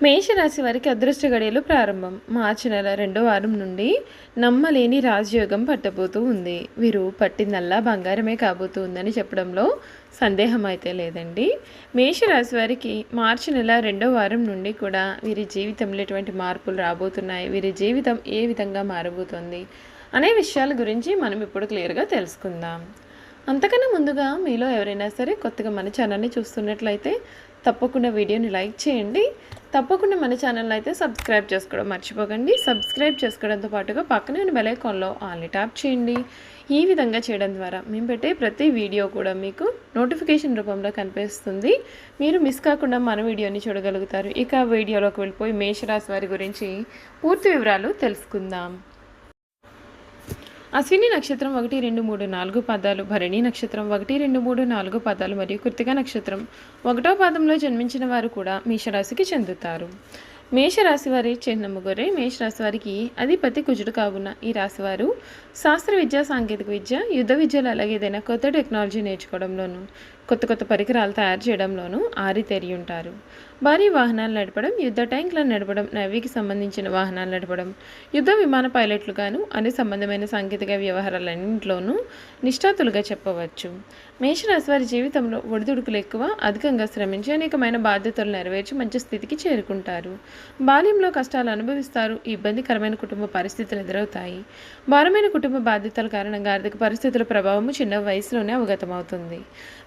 మేషరాశి వారికి అదృష్ట గడియలు ప్రారంభం. మార్చి నెల 2వ వారం నుండి నమ్మలేని రాజయోగం పట్టబోతూ ఉంది. వీరు పట్టిందల్లా బంగారమే కాబోతూ ఉందని చెప్పడంలో సందేహం అయితే లేదండి. మేషరాశి వారికి మార్చి నెల 2వ వారం నుండి కూడా వీరి జీవితంలో ఎటువంటి మార్పులు రాబోతున్నాయి, వీరి జీవితం ఏ విధంగా మారబోతోంది అనే విషయాల గురించి మనం ఇప్పుడు క్లియర్గా తెలుసుకుందాం. అంతకన్నా ముందుగా మీలో ఎవరైనా సరే కొత్తగా మన ఛానల్ని చూస్తున్నట్లయితే తప్పకుండా వీడియోని లైక్ చేయండి. తప్పకుండా మన ఛానల్ అయితే సబ్స్క్రైబ్ చేసుకోవడం మర్చిపోకండి. సబ్స్క్రైబ్ చేసుకోవడంతో పాటుగా పక్కనే ఉన్న బెల్ ఐకాన్లో ఆల్ని ట్యాప్ చేయండి. ఈ విధంగా చేయడం ద్వారా మేము పెట్టే ప్రతి వీడియో కూడా మీకు నోటిఫికేషన్ రూపంలో కనిపిస్తుంది. మీరు మిస్ కాకుండా మన వీడియోని చూడగలుగుతారు. ఇక వీడియోలోకి వెళ్ళిపోయి మేషరాశి వారి గురించి పూర్తి వివరాలు తెలుసుకుందాం. అశ్విని నక్షత్రం 1, 2, 3, 4 పాదాలు, భరణి నక్షత్రం 1, 2, 3, 4 పాదాలు మరియు కృత్తిక నక్షత్రం 1వ పాదంలో జన్మించిన వారు కూడా మేషరాశికి చెందుతారు. మేషరాశి వారి చిహ్నము గొర్రె. మేషరాశి వారికి అధిపతి కుజుడు కావున ఈ రాశివారు శాస్త్ర విద్య, సాంకేతిక విద్య, యుద్ధ విద్యలు, అలాగే ఏదైనా కొత్త టెక్నాలజీ నేర్చుకోవడంలోనూ కొత్త కొత్త పరికరాలు తయారు చేయడంలోనూ ఆరితేరి ఉంటారు. భారీ వాహనాలు నడపడం, యుద్ధ ట్యాంకులను నడపడం, నేవీకి సంబంధించిన వాహనాలు నడపడం, యుద్ధ విమాన పైలట్లుగాను అన్ని సంబంధమైన సాంకేతిక వ్యవహారాలన్నింటిలోనూ నిష్ఠాతులుగా చెప్పవచ్చు. మేషరాశి వారి జీవితంలో ఒడిదుడుకులు ఎక్కువ, అధికంగా శ్రమించి అనేకమైన బాధ్యతలు నెరవేర్చి మంచి స్థితికి చేరుకుంటారు. బాల్యంలో కష్టాలు అనుభవిస్తారు. ఇబ్బందికరమైన కుటుంబ పరిస్థితులు ఎదురవుతాయి. భారమైన కుటుంబ బాధ్యతల కారణంగా ఆర్థిక పరిస్థితుల ప్రభావము చిన్న వయసులోనే అవగతమవుతుంది.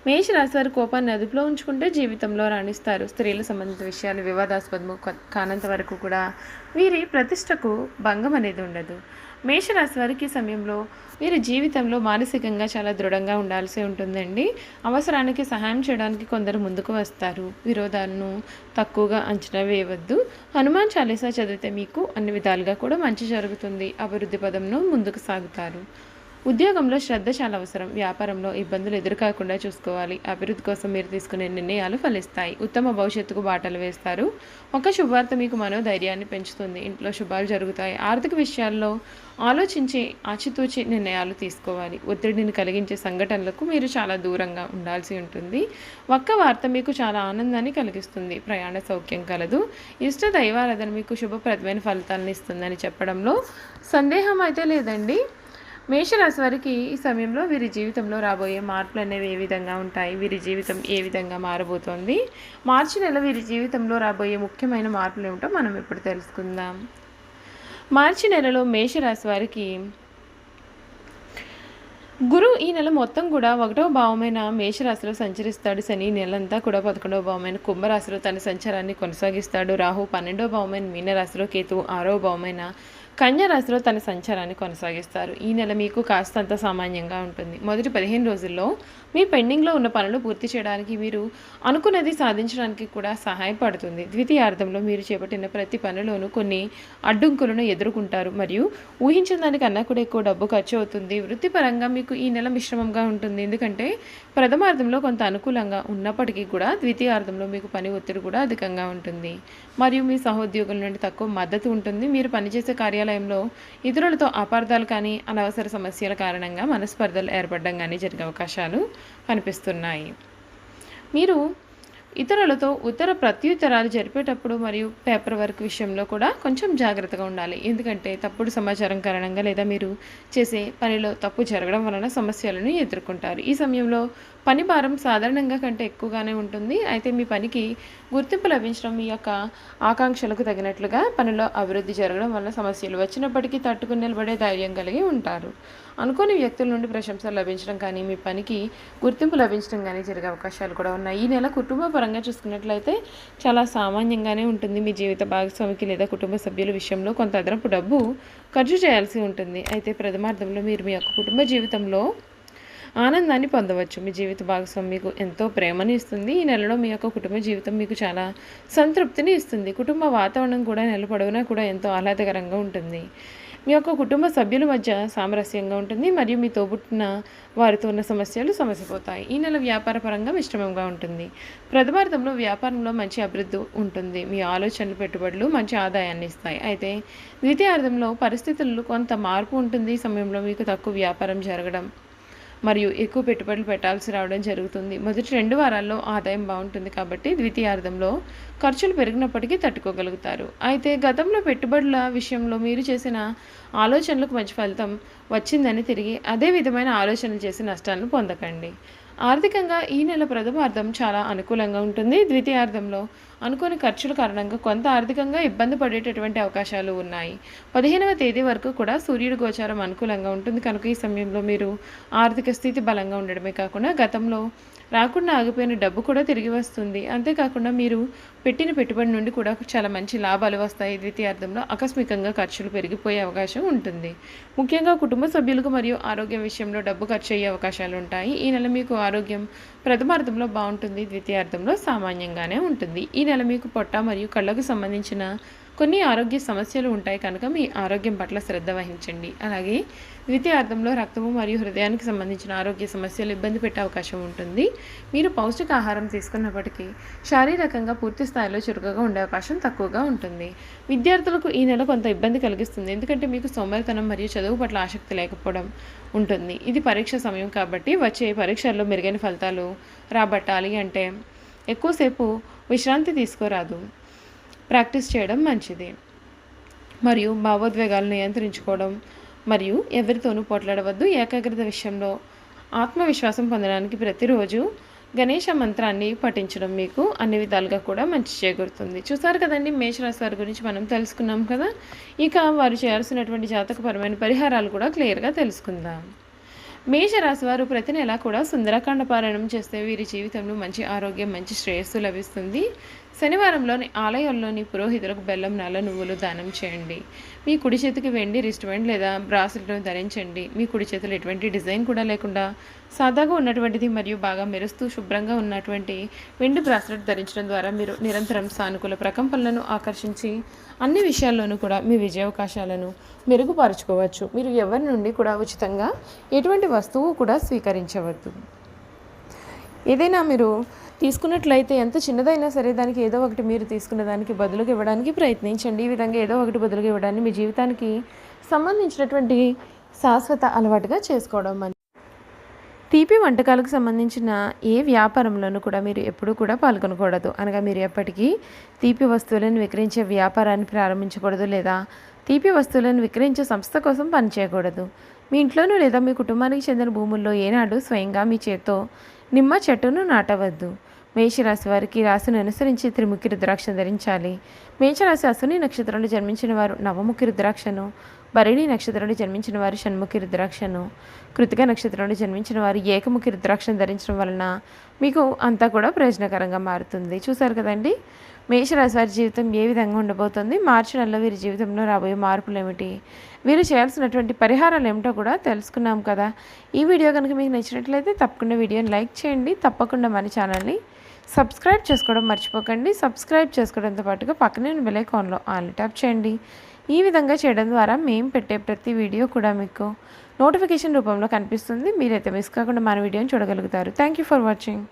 మేషరాశి వారి కోపాన్ని అదుపులో ఉంచుకుంటే జీవితంలో రాణిస్తారు. స్త్రీల సంబంధిత విషయాలు వివాదాస్పదము కానంత వరకు కూడా వీరి ప్రతిష్టకు భంగం అనేది ఉండదు. మేషరాశి వారికి సమయంలో వీరి జీవితంలో మానసికంగా చాలా దృఢంగా ఉండాల్సి ఉంటుందండి. అవసరానికి సహాయం చేయడానికి కొందరు ముందుకు వస్తారు. విరోధాలను తక్కువగా అంచనా వేయవద్దు. హనుమాన్ చాలీసా చదివితే మీకు అన్ని విధాలుగా కూడా మంచి జరుగుతుంది. అభివృద్ధి పదంలో ముందుకు సాగుతారు. ఉద్యోగంలో శ్రద్ధ చాలా అవసరం. వ్యాపారంలో ఇబ్బందులు ఎదురుకాకుండా చూసుకోవాలి. అభివృద్ధి కోసం మీరు తీసుకునే నిర్ణయాలు ఫలిస్తాయి. ఉత్తమ భవిష్యత్తుకు బాటలు వేస్తారు. ఒక శుభవార్త మీకు మనోధైర్యాన్ని పెంచుతుంది. ఇంట్లో శుభాలు జరుగుతాయి. ఆర్థిక విషయాల్లో ఆలోచించి ఆచితూచి నిర్ణయాలు తీసుకోవాలి. ఒత్తిడిని కలిగించే సంఘటనలకు మీరు చాలా దూరంగా ఉండాల్సి ఉంటుంది. ఒక్క వార్త మీకు చాలా ఆనందాన్ని కలిగిస్తుంది. ప్రయాణ సౌఖ్యం కలదు. ఇష్ట దైవారాధన మీకు శుభప్రదమైన ఫలితాలను ఇస్తుందని చెప్పడంలో సందేహం అయితే లేదండి. మేషరాశి వారికి ఈ సమయంలో వీరి జీవితంలో రాబోయే మార్పులు అనేవి ఏ విధంగా ఉంటాయి, వీరి జీవితం ఏ విధంగా మారబోతోంది, మార్చి నెల వీరి జీవితంలో రాబోయే ముఖ్యమైన మార్పులు ఏమిటో మనం ఇప్పుడు తెలుసుకుందాం. మార్చి నెలలో మేషరాశి వారికి గురువు ఈ నెల మొత్తం కూడా 1వ భావమైన మేషరాశిలో సంచరిస్తాడు. శని నెలంతా కూడా 11వ భావమైన కుంభరాశిలో తన సంచారాన్ని కొనసాగిస్తాడు. రాహు 12వ భావమైన మీనరాశిలో, కేతువు 6వ భావమైన కన్యా రాశిలో తన సంచారాన్ని కొనసాగిస్తారు. ఈ నెల మీకు కాస్తంత సామాన్యంగా ఉంటుంది. మొదటి 15 రోజుల్లో మీ పెండింగ్లో ఉన్న పనులు పూర్తి చేయడానికి, మీరు అనుకున్నది సాధించడానికి కూడా సహాయపడుతుంది. ద్వితీయార్థంలో మీరు చేపట్టిన ప్రతి పనిలోనూ కొన్ని అడ్డంకులను ఎదుర్కొంటారు మరియు ఊహించిన దానికన్నా కూడా ఎక్కువ డబ్బు ఖర్చు అవుతుంది. వృత్తిపరంగా మీకు ఈ నెల మిశ్రమంగా ఉంటుంది. ఎందుకంటే ప్రథమార్థంలో కొంత అనుకూలంగా ఉన్నప్పటికీ కూడా ద్వితీయార్థంలో మీకు పని ఒత్తిడి కూడా అధికంగా ఉంటుంది మరియు మీ సహోద్యోగుల నుండి తక్కువ మద్దతు ఉంటుంది. మీరు పనిచేసే కార్యాలయంలో ఇతరులతో అపార్థాలు కానీ అనవసర సమస్యల కారణంగా మనస్పర్ధలు ఏర్పడడం కానీ జరిగే అవకాశాలు కనిపిస్తున్నాయి. మీరు ఇతరులతో ఉత్తర ప్రత్యుత్తరాలు జరిపేటప్పుడు మరియు పేపర్ వర్క్ విషయంలో కూడా కొంచెం జాగ్రత్తగా ఉండాలి. ఎందుకంటే తప్పుడు సమాచారం కారణంగా లేదా మీరు చేసే పనిలో తప్పు జరగడం వలన సమస్యలను ఎదుర్కొంటారు. ఈ సమయంలో పని భారం సాధారణంగా కంటే ఎక్కువగానే ఉంటుంది. అయితే మీ పనికి గుర్తింపు లభించడం, మీ యొక్క ఆకాంక్షలకు తగినట్లుగా పనిలో అభివృద్ధి జరగడం వల్ల సమస్యలు వచ్చినప్పటికీ తట్టుకుని నిలబడే ధైర్యం కలిగి ఉంటారు. అనుకోని వ్యక్తుల నుండి ప్రశంసలు లభించడం కానీ, మీ పనికి గుర్తింపు లభించడం కానీ జరిగే అవకాశాలు కూడా ఉన్నాయి. ఈ నెల కుటుంబ పరంగా చూసుకున్నట్లయితే చాలా సామాన్యంగానే ఉంటుంది. మీ జీవిత భాగస్వామికి లేదా కుటుంబ సభ్యుల విషయంలో కొంత అదనపు డబ్బు ఖర్చు చేయాల్సి ఉంటుంది. అయితే ప్రథమార్థంలో మీరు మీ యొక్క కుటుంబ జీవితంలో ఆనందాన్ని పొందవచ్చు. మీ జీవిత భాగస్వామి మీకు ఎంతో ప్రేమని ఇస్తుంది. ఈ నెలలో మీ యొక్క కుటుంబ జీవితం మీకు చాలా సంతృప్తిని ఇస్తుంది. కుటుంబ వాతావరణం కూడా నెల పొడవునా కూడా ఎంతో ఆహ్లాదకరంగా ఉంటుంది. మీ యొక్క కుటుంబ సభ్యుల మధ్య సామరస్యంగా ఉంటుంది మరియు మీ తోబుట్టిన వారితో ఉన్న సమస్యలు సమసిపోతాయి. ఈ నెల వ్యాపారపరంగా మిశ్రమంగా ఉంటుంది. ప్రథమార్థంలో వ్యాపారంలో మంచి అభివృద్ధి ఉంటుంది. మీ ఆలోచనలు, పెట్టుబడులు మంచి ఆదాయాన్ని ఇస్తాయి. అయితే ద్వితీయార్థంలో పరిస్థితుల్లో కొంత మార్పు ఉంటుంది. ఈ సమయంలో మీకు తక్కువ వ్యాపారం జరగడం మరియు ఎక్కువ పెట్టుబడులు పెట్టాల్సి రావడం జరుగుతుంది. మొదటి 2 వారాల్లో ఆదాయం బాగుంటుంది కాబట్టి ద్వితీయార్థంలో ఖర్చులు పెరిగినప్పటికీ తట్టుకోగలుగుతారు. అయితే గతంలో పెట్టుబడుల విషయంలో మీరు చేసిన ఆలోచనలకు మంచి ఫలితం వచ్చిందని తిరిగి అదే విధమైన ఆలోచనలు చేసి నష్టాలను పొందకండి. ఆర్థికంగా ఈ నెల ప్రథమార్థం చాలా అనుకూలంగా ఉంటుంది. ద్వితీయార్థంలో అనుకోని ఖర్చుల కారణంగా కొంత ఆర్థికంగా ఇబ్బంది పడేటటువంటి అవకాశాలు ఉన్నాయి. 15వ తేదీ వరకు కూడా సూర్యుడి గోచారం అనుకూలంగా ఉంటుంది కనుక ఈ సమయంలో మీరు ఆర్థిక స్థితి బలంగా ఉండడమే కాకుండా గతంలో రాకుండా ఆగిపోయిన డబ్బు కూడా తిరిగి వస్తుంది. అంతేకాకుండా మీరు పెట్టిన పెట్టుబడి నుండి కూడా చాలా మంచి లాభాలు వస్తాయి. ద్వితీయార్థంలో ఆకస్మికంగా ఖర్చులు పెరిగిపోయే అవకాశం ఉంటుంది. ముఖ్యంగా కుటుంబ సభ్యులకు మరియు ఆరోగ్యం విషయంలో డబ్బు ఖర్చు అయ్యే అవకాశాలు ఉంటాయి. ఈ నెల మీకు ఆరోగ్యం ప్రథమార్థంలో బాగుంటుంది. ద్వితీయార్థంలో సామాన్యంగానే ఉంటుంది. ఈ నెల మీకు పొట్ట మరియు కళ్ళకు సంబంధించిన కొన్ని ఆరోగ్య సమస్యలు ఉంటాయి కనుక మీ ఆరోగ్యం పట్ల శ్రద్ధ వహించండి. అలాగే ద్వితీయార్థంలో రక్తము మరియు హృదయానికి సంబంధించిన ఆరోగ్య సమస్యలు ఇబ్బంది పెట్టే అవకాశం ఉంటుంది. మీరు పౌష్టికాహారం తీసుకున్నప్పటికీ శారీరకంగా పూర్తి స్థాయిలో చురుకుగా ఉండే అవకాశం తక్కువగా ఉంటుంది. విద్యార్థులకు ఈ నెల కొంత ఇబ్బంది కలిగిస్తుంది. ఎందుకంటే మీకు సోమరితనం మరియు చదువు పట్ల ఆసక్తి లేకపోవడం ఉంటుంది. ఇది పరీక్ష సమయం కాబట్టి వచ్చే పరీక్షల్లో మెరుగైన ఫలితాలు రాబట్టాలి అంటే ఎక్కువసేపు విశ్రాంతి తీసుకోరాదు. ప్రాక్టీస్ చేయడం మంచిది. మరియు భావోద్వేగాలను నియంత్రించుకోవడం మరియు ఎవరితోనూ పోట్లాడవద్దు. ఏకాగ్రత విషయంలో ఆత్మవిశ్వాసం పొందడానికి ప్రతిరోజు గణేష మంత్రాన్ని పఠించడం మీకు అన్ని విధాలుగా కూడా మంచి చేకూరుతుంది. చూసారు కదండి, మేషరాశి వారి గురించి మనం తెలుసుకున్నాం కదా. ఇక వారు చేయాల్సినటువంటి జాతకపరమైన పరిహారాలు కూడా క్లియర్గా తెలుసుకుందాం. మేషరాశి వారు ప్రతి నెల కూడా సుందరకాండ పారాయణం చేస్తే వీరి జీవితంలో మంచి ఆరోగ్యం, మంచి శ్రేయస్సు లభిస్తుంది. శనివారంలోని ఆలయంలోని పురోహితులకు బెల్లం, నల్ల నువ్వులు దానం చేయండి. మీ కుడి చేతికి వెండి రిస్ట్మెంట్ లేదా బ్రాస్లెట్ను ధరించండి. మీ కుడి చేతులు ఎటువంటి డిజైన్ కూడా లేకుండా సాదాగా ఉన్నటువంటిది మరియు బాగా మెరుస్తూ శుభ్రంగా ఉన్నటువంటి వెండి బ్రాస్లెట్ ధరించడం ద్వారా మీరు నిరంతరం సానుకూల ప్రకంపనలను ఆకర్షించి అన్ని విషయాల్లోనూ కూడా మీ విజయావకాశాలను మెరుగుపరుచుకోవచ్చు. మీరు ఎవరి నుండి కూడా ఉచితంగా ఎటువంటి వస్తువు కూడా స్వీకరించవద్దు. ఏదైనా మీరు తీసుకున్నట్లయితే ఎంత చిన్నదైనా సరే దానికి ఏదో ఒకటి మీరు తీసుకున్న దానికి బదులుగా ఇవ్వడానికి ప్రయత్నించండి. ఈ విధంగా ఏదో ఒకటి బదులుగా ఇవ్వడాన్ని మీ జీవితానికి సంబంధించినటువంటి శాశ్వత అలవాటుగా చేసుకోవడం మంచిది. తీపి వంటకాలకు సంబంధించిన ఏ వ్యాపారంలోనూ కూడా మీరు ఎప్పుడూ కూడా పాల్గొనకూడదు. అనగా మీరు ఎప్పటికీ తీపి వస్తువులను విక్రయించే వ్యాపారాన్ని ప్రారంభించకూడదు లేదా తీపి వస్తువులను విక్రయించే సంస్థ కోసం పనిచేయకూడదు. మీ ఇంట్లోనూ లేదా మీ కుటుంబానికి చెందిన భూముల్లో ఏనాడు స్వయంగా మీ చేత్తో నిమ్మ చెట్టును నాటవద్దు. మేషరాశి వారికి రాశిని అనుసరించి త్రిముఖి రుద్రాక్షను ధరించాలి. మేషరాశి అశ్విని నక్షత్రంలో జన్మించిన వారు నవముఖి రుద్రాక్షను, భరణి నక్షత్రంలో జన్మించిన వారు షణ్ముఖి రుద్రాక్షను, కృతిక నక్షత్రంలో జన్మించిన వారు ఏకముఖి రుద్రాక్షను ధరించడం వలన మీకు అంతా కూడా ప్రయోజనకరంగా మారుతుంది. చూసారు కదండి, మేషరాశి వారి జీవితం ఏ విధంగా ఉండబోతుంది, మార్చి నెలలో వీరి జీవితంలో రాబోయే మార్పులు ఏమిటి, వీరు చేయాల్సినటువంటి పరిహారాలు ఏమిటో కూడా తెలుసుకున్నాం కదా. ఈ వీడియో కనుక మీకు నచ్చినట్లయితే తప్పకుండా వీడియోని లైక్ చేయండి. తప్పకుండా మన ఛానల్ని సబ్స్క్రైబ్ చేసుకోవడం మర్చిపోకండి. సబ్స్క్రైబ్ చేసుకోవడంతో పాటుగా పక్కనే బెల్ ఐకాన్లో ఆల్ ట్యాప్ చేయండి. ఈ విధంగా చేయడం ద్వారా మేము పెట్టే ప్రతి వీడియో కూడా మీకు నోటిఫికేషన్ రూపంలో కనిపిస్తుంది. మీరైతే మిస్ కాకుండా మన వీడియోని చూడగలుగుతారు. Thank you for watching.